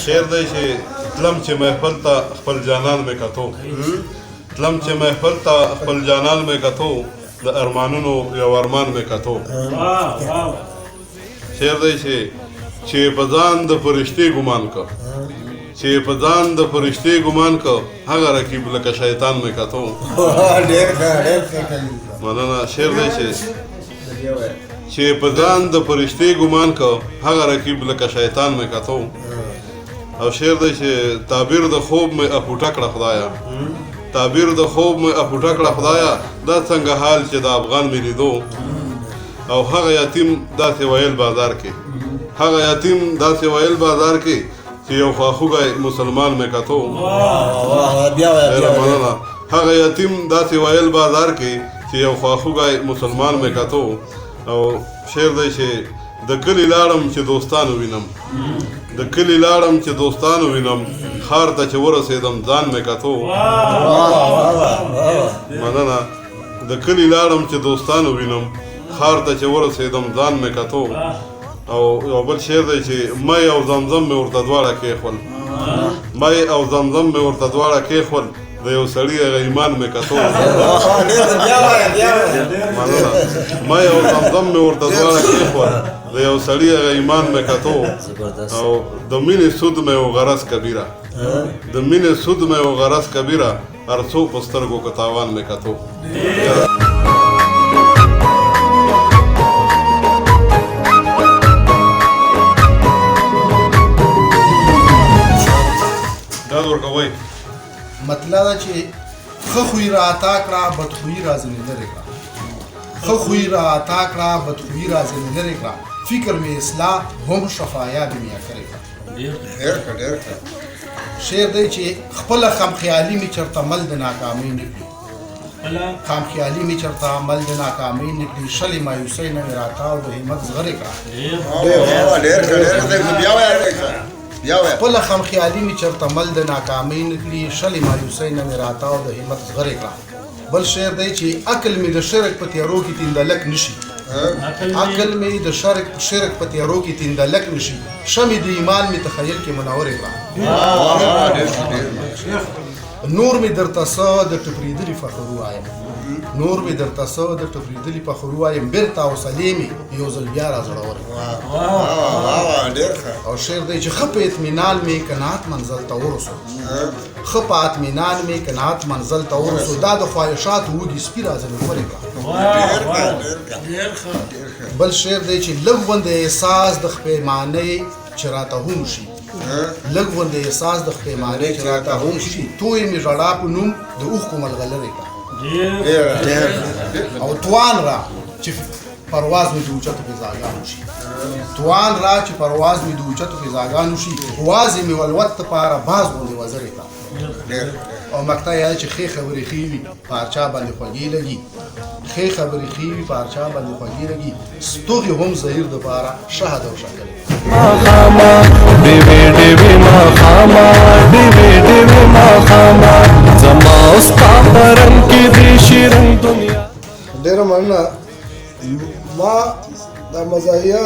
شعر دی چې تلم چې محفل ته خپل جانان مې کتو تلم چې محفل ته خپل جانان مې کتو د ارمانونو یو ارمان مې کتو شعر دی چې په ځان د فرشتې ګمان که چې په ځان د فرشتې ګمان که هغه رقیب لکه شیطان مې کتو مننه شعر دی چې په ځان د فرشتې ګمان که هغه رقیب لکه شیطان مې کتو او شعر دی چې تعبیر د خوب مې اپوټه کړه خدایا تعبیر د خوب مې اپوټه کړه خدایا دا څنګه حال چې د افغان مې لیدو او هغه یتیم داسې ویل بازار کې هغه یتیم داسې ویل بازار کې چې یو خواخوږی مسلمان مې کتو مننه هغه یتیم داسې ویل بازار کې چې یو خواخوږی مسلمان مې کتو او شعر دی چې د کلي لاړم چې دوستانو وینم د کلي لاړم چې دوستانو وینم ښار ته چې ورسېدم ځان مې کتو مننه د کلي لاړم چې دوستانو وینم ښار ته چې ورسېدم ځان مې کتو او یو بل شعر دی چې مې او زمزم مې ورته دواړه کېښول مې او زمزم مې ورته دواړه کېښول د یو سړي هغه ایمان مې کتو مننه مې او زمزم مې ورته دواړه کېښول د یو سړي هغه ایمان مې کتو او د مینې سود مې و غرض کبیره د مینې سود مې و غرض کبیره هر څو په سترګو که تاوان مې کتو مطلب دا چې ښه خوی را عطا کړه بدخویي را ځنې لرې کړه ښه خوی را عطا کړه بدخویي را ځنې لرې کړه فکر مې اصلاح هم شفایا دې مې کرې کړه ډېر ښه شعر دی چې خپله خامخیالي مې چېرته مل د ناکامۍ نه کړي خامخیالي مې چېرته مل د ناکامۍ نه کړي شلې مایوسۍ نه مې راتاو د همت زغرې کړه خپله خامخیالي مې چېرته مل د ناکامۍ نه کړي شلې مایوسۍ نه مې راتاو د همت زغرې کړه بل شعر دی چې عقل مې د شرک په تیارو کې تیندلک نشي عقل مې د شرک په تیارو کې تیندلک نشي شمې د ایمان مې تخیل کې منورې کړه نور مې درته څه د ټپرېدلي فخر ووایم نور مې درته څه د ټپرېدلي فخر ووایم بېرته حوصلې مې یو ځل بیا را زړور او شعر دی چې ښه په اطمینان مې قناعت منزل ته ورسو ښه په اطمینان مې قناعت منزل ته ورسو دا د خواهشاتو وږي سپي را ځلې ورې کړه بل شعر دی چې لږ غوندې احساس د خپېمانۍ چې راته هم شي لږ غوندې احساس د خپېمانۍ چې راته هم شي توی مې ژړا په نوم د اوښکو ملغلرې کړه او توان را چې پرواز مې د اوچتو فضاګانو شي توان را چې پرواز مې د اوچتو فضاګانو شي وازې مې ولوت دپاره باز غوندې وزرې کړه او مقطع یې چې ښې خبرې ښې وي په هر چا باندې خوږې لګي ښې خبرې ښې وي په هر چا باندې خوږې لګي ستوغې هم زهیر دپاره شهد او شکر ماخاما ډېوې ډېوې ماخاما ډېوې ډېوې ماخاما زما ستا په رنګ کې دې شیرین دنیا ډېره مننه ما دا مزاحیه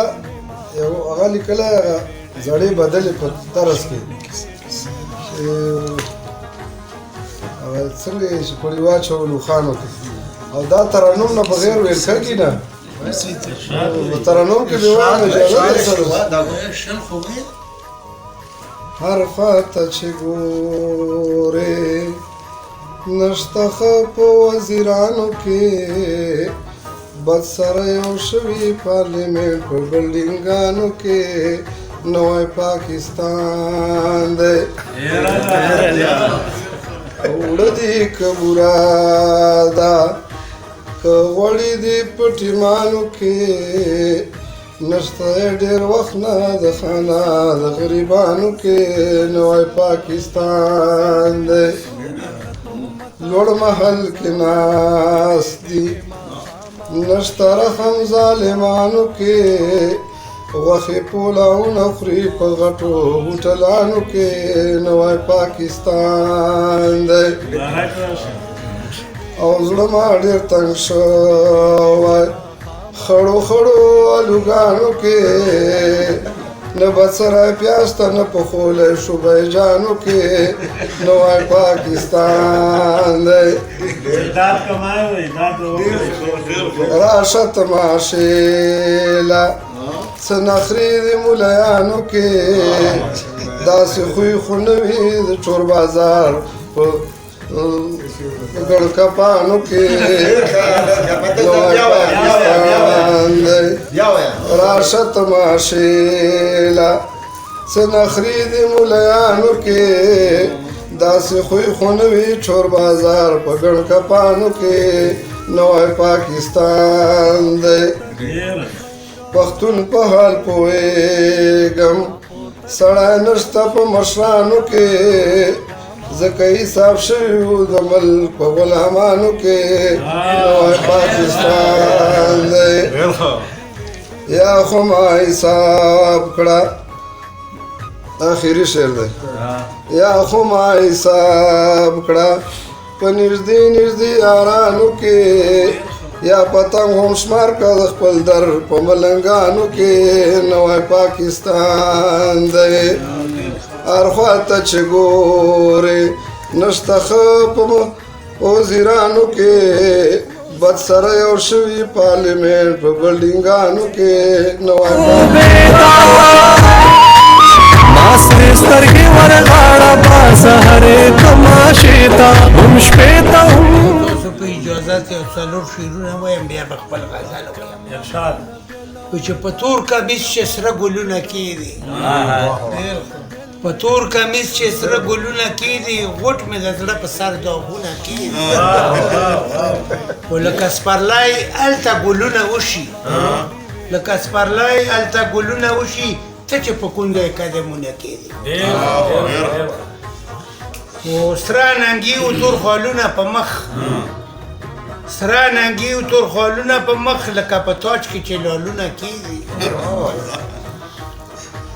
یو هغه لیکلی زړې بدلې په طرز کې څنګه یې چې پړې واچولو خانو کې او دا ترنم نه بغیر ویل کېږي نه ترنم کې مې وایم اجازه هر خواته چې ګورې نشته ښه په وزیرانو کې بد سره یو شوي پارلیمنټ په بلډینګانو کې نوی پاکستان دی اوړه دي که براده که غوړي دي په ټیمانو کې نشته ډېر وخت نه د خانه د غریبانو کې نوی پاکستان دی لوړ محل کې ناست دي نشته رحم ظالمانو کې غوښې پولاونه خوري په غټو هوټلانو کې نوی پاکستان دی او زړه ما ډېر تنګ شوی خړو خړو الوګانو کې نه بسره پیاسته نه پخولی شوبی جانو کې نوی پاکستان دی راشه تماشې له څه نخرې د ملیانو کې داسې خوی خو نه وي د چور بازار په ګڼ کپانو کې نوی پاکستان دی راشه تماشې له څه نخرې د ملیانو کې داسې خوی خو نه وي چور بازار په ګڼ کپانو کې نوی پاکستان دی پښتون په حال پوهېږم سړی نشته په مشرانو کې ځکه حساب شوي وو د ملک په غلامانو کې نوی پاکستان دی یا خو ما حساب کړه آخري شعر دی یا خو ما حساب کړه په نږدې نږدې یارانو کې یا پتنګ هم شمار کړه د خپل در په ملنګانو کې نوی پاکستان دی هر خواته چې ګورې نشته ښه په وزیرانو کې بد سره یو شوي پارلیمنټ په بلډینګانو کې نوی ما سرې سترګې ورغاړه په سهرې تماشې ته هم شپې ته هم تاسو په اجازت یو څلور شعرونه وایم بیا به خپل غزل ووایم چې په تور کمیس چې سره ګلونه کېدي په تور کمیس چې سره ګلونه کېدي غوټ مې د زړه په سر داغونه کېدي خو لکه سپرلی هلته ګلونه وشي لکه سپرلی هلته ګلونه وشي ته چې په کونډه قدمونه کېدي خو سره ننګي او تور خالونه په مخ سره ننګي او تور خالونه په مخ لکه په تاج کې چې لالونه کېدي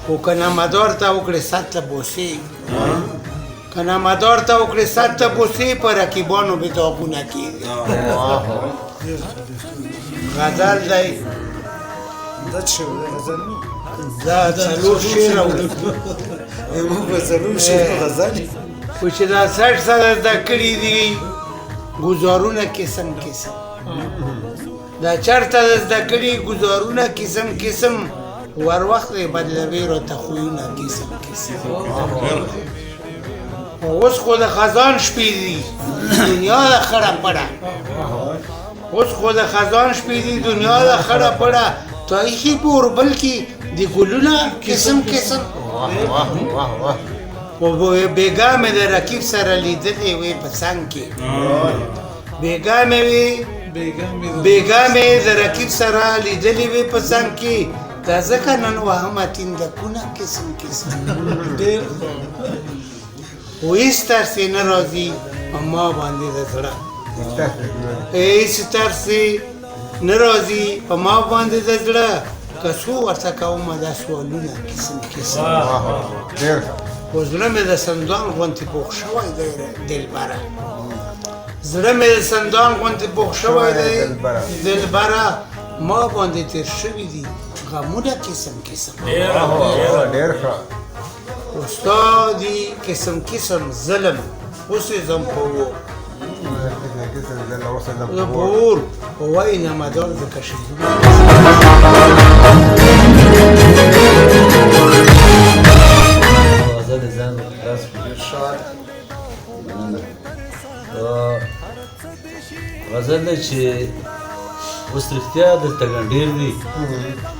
خو که نمدار ته وکړې سطله بوسې که نمدار ته وکړې سطله بوسې په رقیبانو به داغونه کېدي غزل دی دا څلور شعر خو چې دا 60 ساله زده کړي دي ګزارونه قسم قسم دا چېرته زده کړي ګزارونه قسم قسم ور وخت یې بدلوي راته خویونه قسم قسم اوس خو د خزان شپې دي دنیا د خړه پړه اوس خو د خزان شپې دي دنیا د خړه پړه تاریخي په اوربل کې د ګلونه قسم قسم خو بېګا مې د رقیب سره لیدلې وې په څنګ کې بېګا مې د رقیب سره لیدلې وې په څنګ کې دا ځکه نن وهمه تیندکونه قسم قسم خو هېڅ ترس یې نه راځي په ما باندې د زړه هېڅ ترس یې نه راځي په ما باندې د زړه که څو ورته کومه دا سوالونه قسم قسم خو زړه مې د سندان غوندې پوخ شوی دی دلبره زړه مې د سندان غوندې پوخ شوی دی دلبره ما باندې تېر شوي دي غمونه قسم قسم ستا دي قسم قسم ظلم اوس یې ځم په اور په وایي نمدار ځکه شعرونه غزل ځان خلاص غزل دی چې اوس رښتیا دلته ګنډېر دي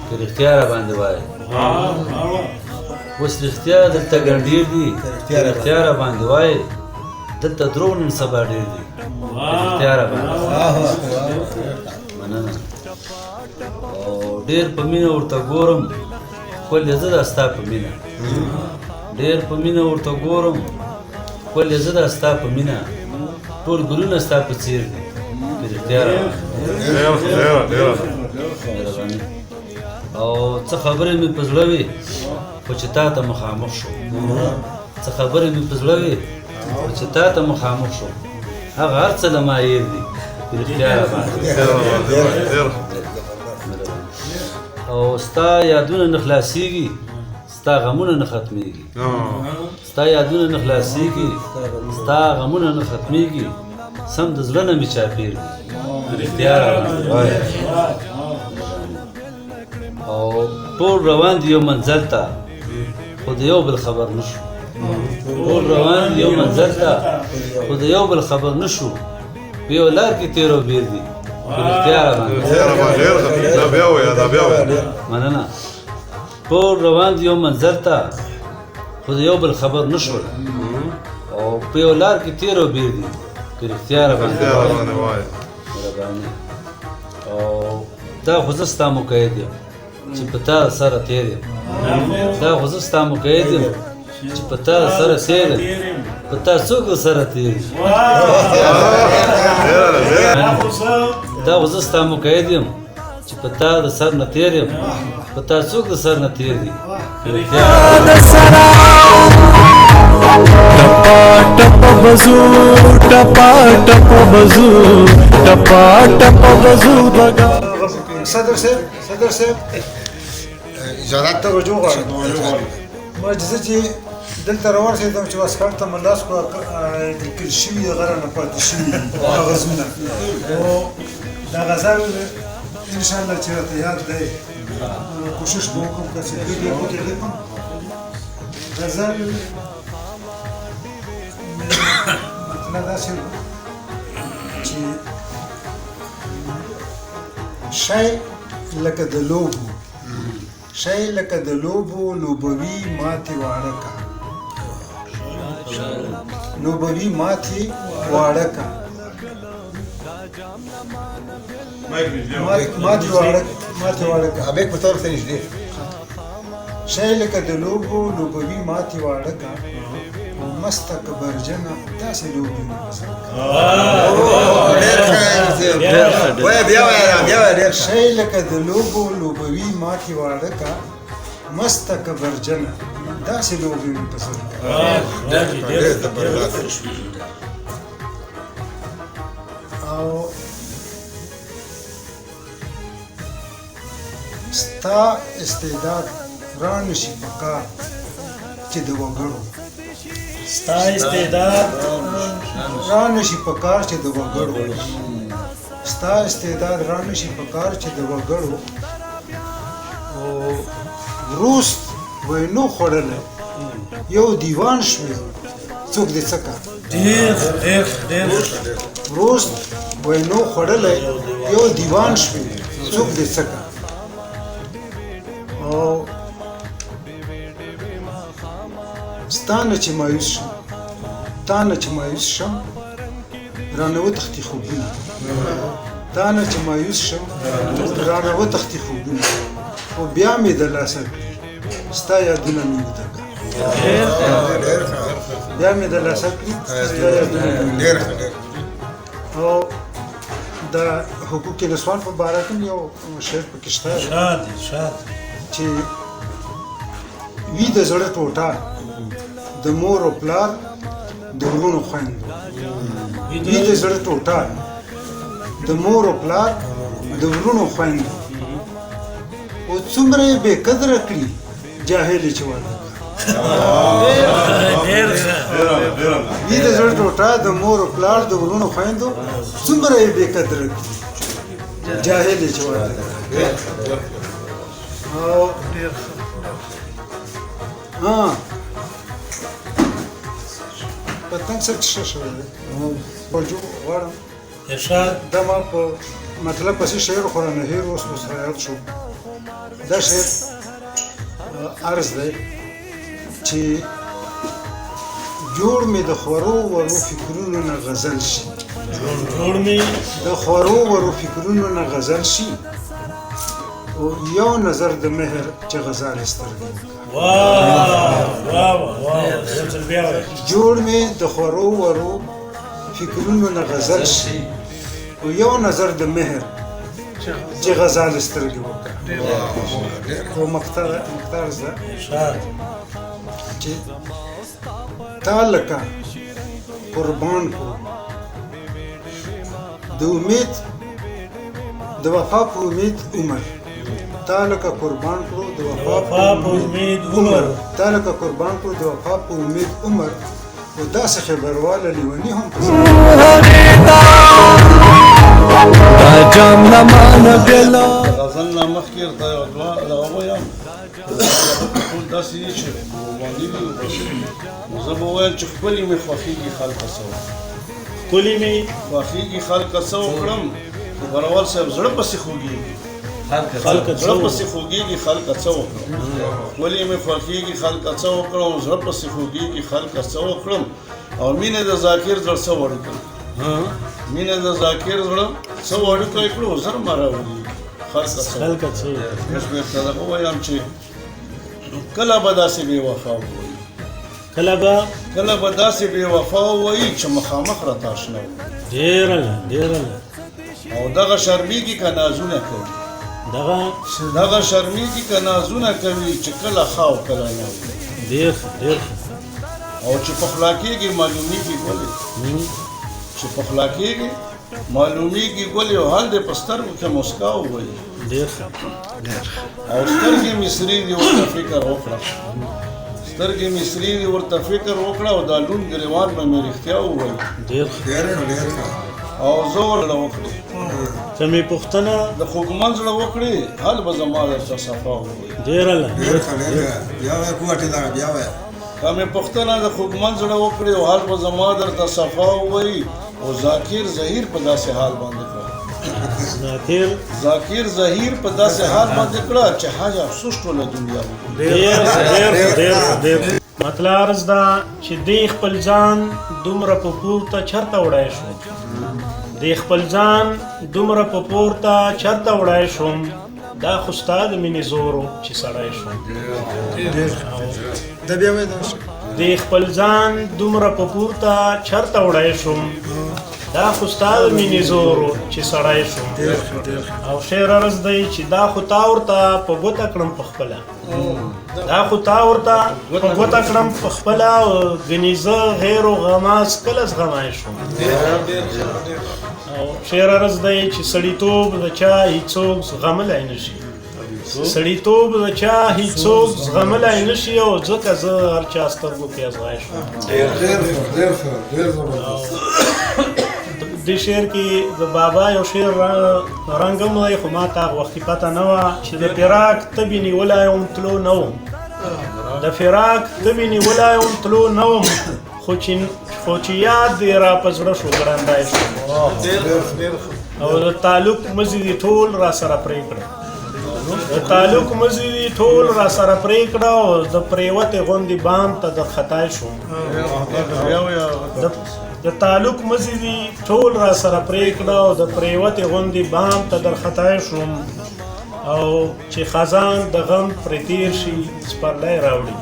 که رښتیا را باندې وایي اوس رښتیا دلته ګنډېر دي که رښتیا را باندې وایي دلته دروغ نن سبا ډېر دي رښتیا را باندې مننه او ډېر په مینه ورته ګورم ښکل یې زه دا ستا په مینه ډېر په مینه ورته ګورم ښکل یې زه دا ستا په مینه ټول ګلونه ستا په څېر دي که رښتیا را باندې او څه خبرې مې په زړه وي خو چې تا ته مخامخ شو څه خبرې مې په زړه وي خو چې تا ته مخامخ شو هغه هر څه له ما هېر دي که رښتیا را باندې او ستا یادونه نه خلاصېږي ستا غمونه نه ختمېږي ستا یادونه نه خلاصېږي ستا غمونه نه ختمېږي سم د زړه نه مې چاپېر دي رښتیا راباندې وایه او ټول روان دي یو منزل ته خو د یو بل خبر نه شو ټول روان دي یو منزل ته خو د یو بل خبر نه شو په یو لار کې تېر او بېر دي رښتیا راباندې مننه ټول روان دي یو منزل ته خو د یو بل خبر نه شول او په یو لار کې تېر او بېر دي که رښتیا راباندې وایه او دا خو زه ستا مقید یم چې په تا سره تېر یم دا خو زه ستا مقید یم چې په تا سره تېر یم په تا څوک سره تېر یم دا خو زه ستا مقید یم چې په تا د سر نه تېر یم په تا څوک د سر نه تېر دي टपा टप बजू टपा टप बजू टपा टप बजू दगा صدر صاحب اجازت ته رجوع غواړم ما جزه چې دلته روان شم چې واسکار ته ملاس کو لیکل شوي غره نه پاتې شوي غزونه او دا غزل ان شاء الله چې راته یاد دی کوشش به وکړم چې دې وکړم غزل مطلب دا چې شی لکه د لوبو شی لکه د لوبو لوبوي ماتې واړه کا لوبوي ماتې واړه کا ماتې واړه کا ابيك بتعرف ثاني جديد شی لکه د لوبو لوبوي ماتې واړه کا مسته کبرجنه داسې لوبې شی لکه د لوبو لوبوي ماتې واړه کا مسته کبرجنه داسې لوبې مې پسند او ستا استعداد را نشي پکار چې د وګړو ستا استعداد را نشي پکار چې د وګړو ستا استعداد را نشي پکار چې د وګړو او روست وینو خوړلی یو دیوان شوی څوک دې څه کا ډېر روست وینو خوړلی یو دیوان شوی څوک دې څه کا او ستانه چې مایوس شم تانه چې مایوس شم رانه وتښتي خوبونه تانه چې مایوس شم رانه وتښتي خوبونه او بیا مې د لاسه ستا یادونه مې وده کړه بیا مې د لاسه کړي ستا یادونه مې او د حقوق نسوان په باره کې یو شعر پکې شته چې وي د زړه ټوټه د مور او پلار د ورونو خویندو وي د زړه ټوټه د مور او پلار د ورونو خویندو او څومره یې بې قدره کړي جاهلې چې واده وي د زړه ټوټه د مور او پلار د ورونو خویندو څومره یې بې قدره کړي جاهلې چې واده او پتنګ څه څه شوی دی رجوع غواړم ارشاد دا ما په مطلب پسې شعر خو رانه هېر اوس مو سره یاد شو دا شعر عرض دی چې جوړ مې د خورو ورو فکرونو نه غزل شي جوړ مې د خورو ورو فکرونو نه غزل شي او یو نظر د مهر چې غزال سترګې جوړ مې د خورو ورو فکرونو نه غزل شي او یو نظر د مهر چې غزال سترګې وکړه خو مقطع زده چې تا لکه قربان کړو د امید د وفا په امید عمر تا لکه قربان کړو د وفا په امید عمر. تا لکه قربان کړو د وفا په امید عمر و داسې خبرواله لیوني هم پسې دا جام نمان بلا غزل نه مخکې ورته یو دوه دغه ووایم ټول داسې دي چې باندې دي نو زه به ووایم چې ښکلې مې خوښېږي خلکه څه ښکلې مې خوښېږي خلکه څه وکړم خو بروال صاحب زړه پسې خوږېږي زړه پسې خوږېږي خلکه څه وکړم ښکلې مې خوښېږي خلکه څه وکړم زړه پسې خوږېږي خلکه څه وکړم او مینې د ذاکر زړه څه وړوکړم مینه د ذاکر زړه څه وړوکی کړو زر مه راولي خلکه څه اوس بېرته دغه ووایم چې کله به داسې بې وفا ووایي کله به داسې بې وفا ووایي چې مخامخ راته اشنا وي ډېره ډېره او دغه شرمېږي که نازونه کوي دغه شرمېږي که نازونه کوي چې کله ښه او کله نه وي ډېر او چې پخلا کېږي معلومېږي ولې چې پخلا کېږي معلومېږي ګلې او حال دې په سترګو کې مسکا ووایي او سترګې مې سرې دي ورته فکر وکړه سترګې مې سرې دي ورته فکر وکړه او دا لوند ګریوان به مې رښتیا ووایي او زه ورله وکړې که مې پوښتنه د خوږمن زړه وکړې حال به زما درته صفا ووایي ډېره که مې پوښتنه د خوږمن زړه وکړې او حال به زما درته صفا ووایي او ذاکر زهیر په داسې حال باندې کړه ذاکر زهیر په داسې حال باندې کړه چې حاج افسوس ټوله دنیا ډېر مطلب عرض ده چې دی خپل ځان دومره په پورته چرته وړی شو دی خپل ځان دومره په پورته چرته وړی شوم دا خو ستا د مینې زور و چې سړی شوم دی خپل ځان دومره په پورته چرته وړی شوم دا خو ستا د مینې زور و چې سړی شوم او شعر عرض دی چې دا خو تا ورته په ګوته کړم په خپله دا خو تا ورته په ګوته کړم په خپله ګنې زه غیر و غماز کله زغمی شوم او شعر عرض دی چې سړیتوب د چا هیڅوک زغملی نه شي سړیتوب د چا هیڅوک زغملی نه شي او ځکه زه هر چا سترګو کې ازغی شوم دې شعر کې د بابا یو شعر رنګم دی خو ما ته هغه وختې پته نه وه چې د فراق تبې نیولی وم تلو نه وم د فراق تبې نیولی وم تلو نه وم خو چې یاد دې را په زړه شو ګړندی شو او د تعلق مزې دې ټول را سره پرې کړه د تعلق مزې دې ټول را سره پرې کړه او د پرېوتې غوندې بام ته در خطای شوم د تعلق مزې دې ټول را سره پرې کړه او د پرېوتې غوندې بام ته در خطای شوم او چې خزان د غم پرې تیر شي سپرلی راوړي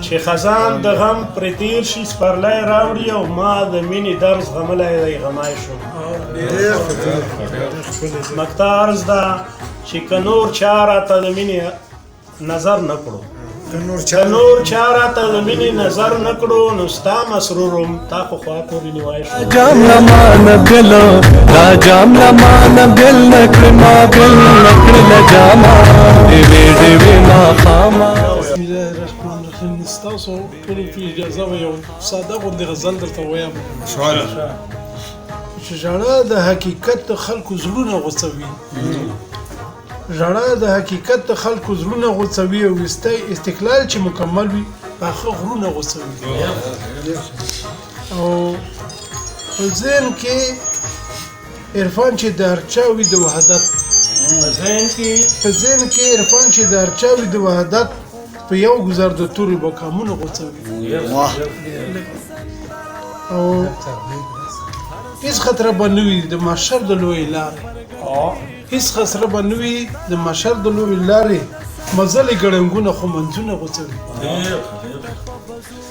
چې خزان د غم پرې تیر شي سپرلی راوړي او ما د مینې درد زغملی دی غمی شوم مقطع عرض ده چې که نور چا راته د مینې نظر نه کړو که نور چا راته د مینې نظر نه کړو نو ستا مسرورم تا خو خوا پورې نیوی شو جام نمان بلا دا جام نمان بل نکړ ما بل نکړ لجاما ډېوې ما خاما بسم الله الرحمن الرحیم ستاسو ټولو په اجازه به یو ساده غوندې غزل درته ووایم چې ژړا د حقیقت د خلکو زړونه غوڅوي ژړا د حقیقت د خلکو زړونه غوڅوي او استقلال چې مکمل وي پاخه غرونه غوڅوي او په ذهن کې عرفان چې د هر چا وي د وحدت په ذهن کې عرفان چې د هر چا وي د وحدت په یو گذر د تورې به کامونه غوڅوي او هیڅ خطره به نه وي د محشر د لویې لارې هیڅ خسره به نه وي د محشر د لویې لارې مزلې ګړنګونه خو منځونه غوڅوي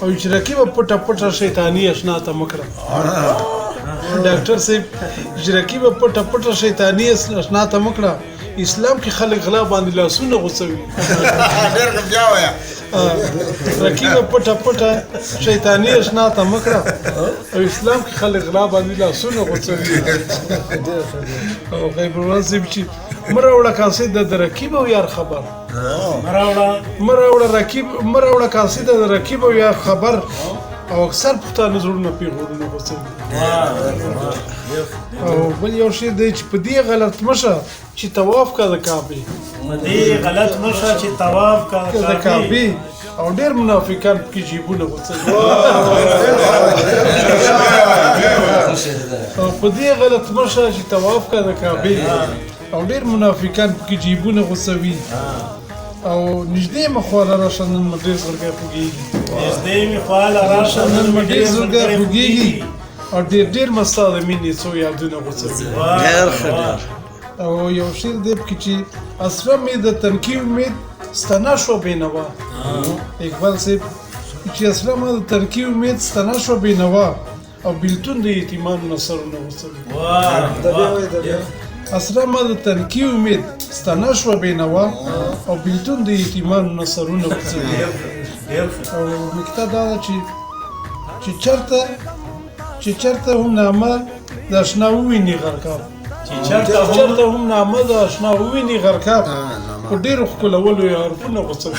او اجرکي به پټه پټه شیطاني اشنا ته مه کړه ډاکټر صاحب اجرکي به پټه پټه شیطاني اشنا ته مه کړه اسلام کې خلک غلا باندې لاسونه غوڅوي رکیبه پټه پټه شیطاني اشنا ته مه کړه او اسلام کې خلک غلا باندې لاسونه غوڅوي او غیب الله صاحب چې مراوړه قاصد د رکیب او یار خبر مراوړه قاصد د رکیب او یار خبر او اکثر پښتانه زړونه پیغورونه غوڅوي او بل یو شی دی چې په دې غلط مشه چې طواف کا د کعبې د کعبې او ډېر منافقان پکې جیبونه غوڅوي او په دې غلط مشه چې طواف کا د کعبې او ډېر منافقان پکې جیبونه غوڅوي او نږدې مخواله راشه نن مې ډېر زړګی خوږېږي او ډېر مې ستا د مینې څو یادونه غوڅوي او یو شعر دی پکې چې اسره مې د تنکي امید ستنه شوه بېنوا اقبال صاحب چې اسره مې د تنکي امید ستنه شوه بېنوا او بېلتون د یتیمانو نه سرونه غوڅوي اسره مې د تنکي امید ستنه شوه بېنوا او بېلتون د یتیمانو نه سرونه غوڅوي او نکته دا ده چې چېرته هم نامه د اشنا وویني غرقاب چېرته هم نامه د اشنا وویني غرقاب په ډېرو ښکلولو یې حرفونه غوڅوي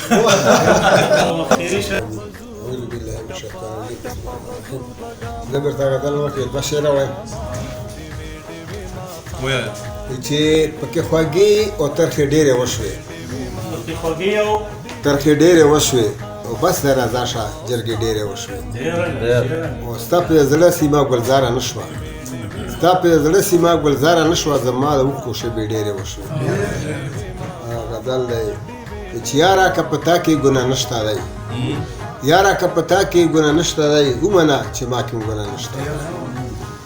زه درته غزل مخکې دوه شعره وایم چې پکې خوږې او ترخې ډېرې وشوې او بس د رضا شه جرګې ډېرې وشوې او ستا په زړه سیمه ګلزاره نه شوه زما د اوښکو شبې ډېرې وشوې غزل دی چې یاره که په تا کې ګناه نشته دی ومنه چې ما کې ګناه نشته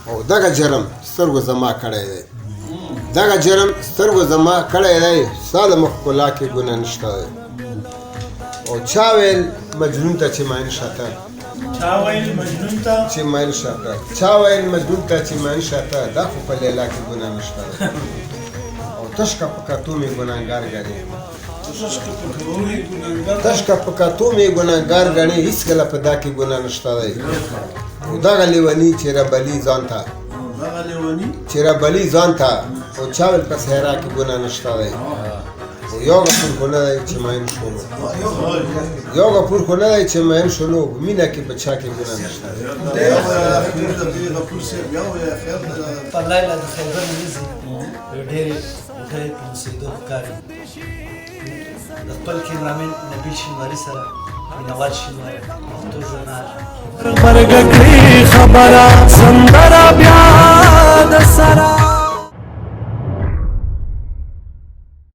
او دغه جرم سترګو زما کړی دی ستا د مخ ښکلا کې ګناه نشته دی او چا ویل مجنون ته چې ماین شاته دا خو په لیلا کې ګناه نشته دی او تشکه په کتو مې ګناهګار ګڼې هېڅکله په دا کې ګناه نشته دی او دغه لیوني چې ربلي ځان ته او چا ویل په صحرا کې ګناه نشته دی یو غفور خو نه دی چې ماین شولو په مینه کې په چا کې ګناه نشته دی په لایله د خیبر نیزي ډېرې وټۍ په اوسېدو ښکاري د خپل کیمرامین نبیل شینواري سره مینوال شینواري پښتو ژورنال مرګ کړي خبره سندره بیا